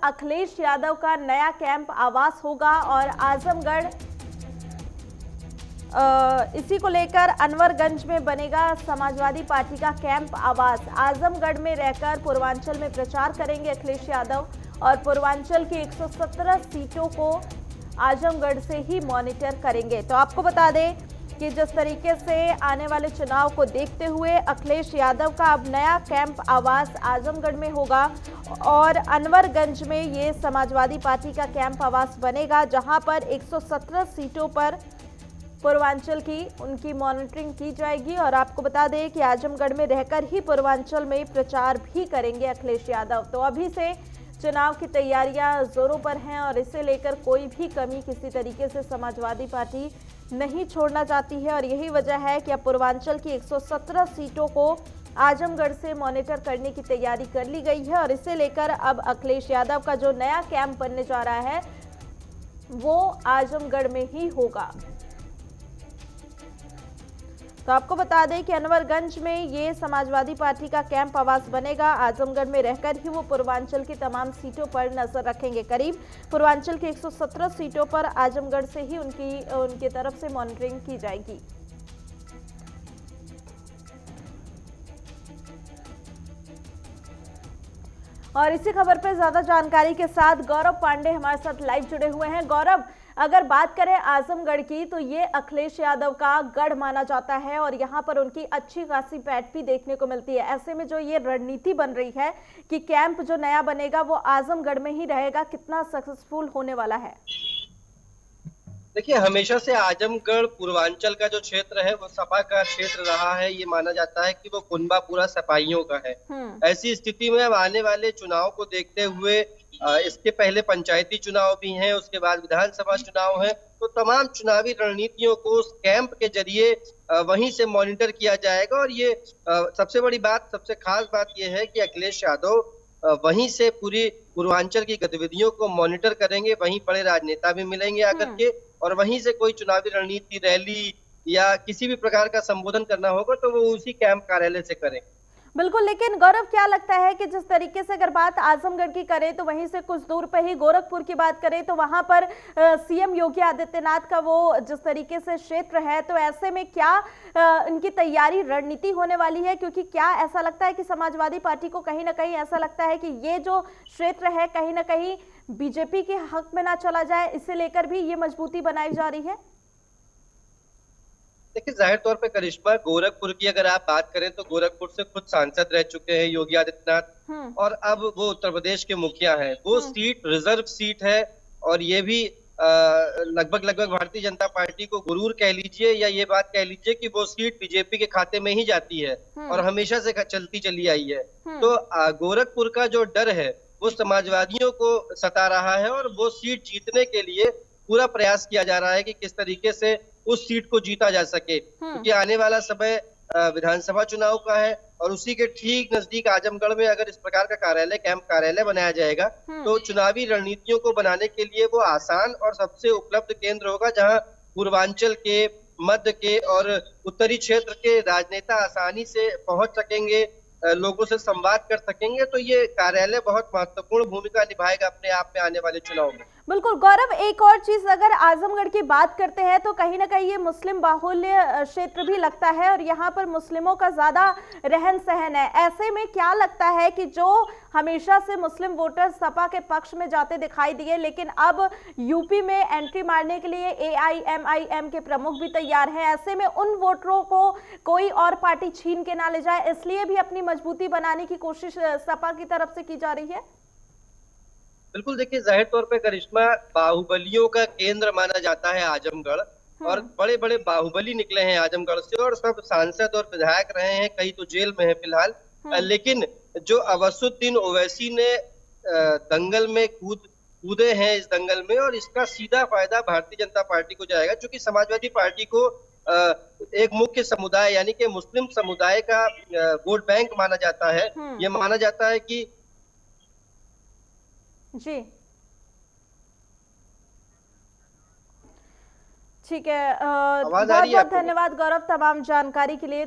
अखिलेश यादव का नया कैंप आवास होगा और आजमगढ़ इसी को लेकर अनवरगंज में बनेगा समाजवादी पार्टी का कैंप आवास। आजमगढ़ में रहकर पूर्वांचल में प्रचार करेंगे अखिलेश यादव और पूर्वांचल की 117 सीटों को आजमगढ़ से ही मॉनिटर करेंगे। तो आपको बता दें कि जिस तरीके से आने वाले चुनाव को देखते हुए अखिलेश यादव का अब नया कैंप आवास आजमगढ़ में होगा और अनवरगंज में ये समाजवादी पार्टी का कैंप आवास बनेगा, जहां पर 117 सीटों पर पूर्वांचल की उनकी मॉनिटरिंग की जाएगी। और आपको बता दें कि आजमगढ़ में रहकर ही पूर्वांचल में प्रचार भी करेंगे अखिलेश यादव। तो अभी से चुनाव की तैयारियां जोरों पर हैं और इसे लेकर कोई भी कमी किसी तरीके से समाजवादी पार्टी नहीं छोड़ना चाहती है और यही वजह है कि अब पूर्वांचल की 117 सीटों को आजमगढ़ से मॉनिटर करने की तैयारी कर ली गई है और इसे लेकर अब अखिलेश यादव का जो नया कैंप बनने जा रहा है वो आजमगढ़ में ही होगा। तो आपको बता दें कि अनवरगंज में ये समाजवादी पार्टी का कैंप आवास बनेगा। आजमगढ़ में रहकर ही वो पूर्वांचल की तमाम सीटों पर नजर रखेंगे। करीब पूर्वांचल की 117 सीटों पर आजमगढ़ से ही उनकी तरफ से मॉनिटरिंग की जाएगी। और इसी खबर पर ज्यादा जानकारी के साथ गौरव पांडे हमारे साथ लाइव जुड़े हुए हैं। गौरव, अगर बात करें आजमगढ़ की तो ये अखिलेश यादव का गढ़ माना जाता है और यहाँ पर उनकी अच्छी खासी पैठ भी देखने को मिलती है। ऐसे में जो ये रणनीति बन रही है कि कैंप जो नया बनेगा वो आजमगढ़ में ही रहेगा, कितना सक्सेसफुल होने वाला है? देखिए, हमेशा से आजमगढ़ पूर्वांचल का जो क्षेत्र है वो सपा का क्षेत्र रहा है। ये माना जाता है कि वो कुनबा पूरा सपाइयों का है। ऐसी स्थिति में अब आने वाले चुनाव को देखते हुए इसके पहले पंचायती चुनाव भी हैं, उसके बाद विधानसभा चुनाव है, तो तमाम चुनावी रणनीतियों को उस कैंप के जरिए वहीं से मॉनिटर किया जाएगा। और ये सबसे बड़ी बात, सबसे खास बात यह है कि अखिलेश यादव वहीं से पूरी पूर्वांचल की गतिविधियों को मॉनिटर करेंगे। वहीं बड़े राजनेता भी मिलेंगे आकर के और वहीं से कोई चुनावी रणनीति, रैली या किसी भी प्रकार का संबोधन करना होगा तो वो उसी कैंप कार्यालय से करें। बिल्कुल, लेकिन गौरव क्या लगता है कि जिस तरीके से अगर बात आजमगढ़ की करें तो वहीं से कुछ दूर पे ही गोरखपुर की बात करें तो वहां पर सीएम योगी आदित्यनाथ का वो जिस तरीके से क्षेत्र है, तो ऐसे में क्या इनकी तैयारी रणनीति होने वाली है? क्योंकि क्या ऐसा लगता है कि समाजवादी पार्टी को कहीं ना कहीं ऐसा लगता है कि ये जो क्षेत्र है कहीं ना कहीं बीजेपी के हक में ना चला जाए, इसे लेकर भी ये मजबूती बनाई जा रही है? देखिए, जाहिर तौर पे करिश्मा, गोरखपुर की अगर आप बात करें तो गोरखपुर से खुद सांसद रह चुके हैं योगी आदित्यनाथ और अब वो उत्तर प्रदेश के मुखिया हैं। वो सीट रिजर्व सीट है और ये भी लगभग भारतीय जनता पार्टी को गुरूर कह लीजिए या ये बात कह लीजिए कि वो सीट बीजेपी के खाते में ही जाती है और हमेशा से चलती चली आई है। तो गोरखपुर का जो डर है वो समाजवादियों को सता रहा है और वो सीट जीतने के लिए पूरा प्रयास किया जा रहा है कि किस तरीके से उस सीट को जीता जा सके, क्योंकि आने वाला समय विधानसभा चुनाव का है और उसी के ठीक नजदीक आजमगढ़ में अगर इस प्रकार का कार्यालय, कैंप कार्यालय बनाया जाएगा तो चुनावी रणनीतियों को बनाने के लिए वो आसान और सबसे उपलब्ध केंद्र होगा, जहां पूर्वांचल के, मध्य के और उत्तरी क्षेत्र के राजनेता आसानी से पहुंच सकेंगे, लोगों से संवाद कर सकेंगे। तो ये कार्यालय बहुत महत्वपूर्ण भूमिका निभाएगा अपने आप में आने वाले चुनाव में। बिल्कुल गौरव, एक और चीज अगर आजमगढ़ की बात करते हैं तो कहीं ना कहीं ये मुस्लिम बाहुल्य क्षेत्र भी लगता है और यहाँ पर मुस्लिमों का ज्यादा रहन सहन है। ऐसे में क्या लगता है कि जो हमेशा से मुस्लिम वोटर सपा के पक्ष में जाते दिखाई दिए, लेकिन अब यूपी में एंट्री मारने के लिए एआईएमआईएम के प्रमुख भी तैयार हैं, ऐसे में उन वोटरों को कोई और पार्टी छीन के ना ले जाए, इसलिए भी अपनी मजबूती बनाने की कोशिश सपा की तरफ से की जा रही है? बिल्कुल, देखिए, जाहिर तौर पे करिश्मा, बाहुबलियों का केंद्र माना जाता है आजमगढ़ और बड़े बड़े बाहुबली निकले हैं आजमगढ़ से और सब सांसद और विधायक रहे हैं, कई तो जेल में है फिलहाल। लेकिन जो अवसुद्दीन ओवैसी ने दंगल में कूदे हैं इस दंगल में, और इसका सीधा फायदा भारतीय जनता पार्टी को जाएगा, क्योंकि समाजवादी पार्टी को एक मुख्य समुदाय यानी कि मुस्लिम समुदाय का वोट बैंक माना जाता है। ये माना जाता है कि जी ठीक है, बहुत बहुत धन्यवाद गौरव तमाम जानकारी के लिए।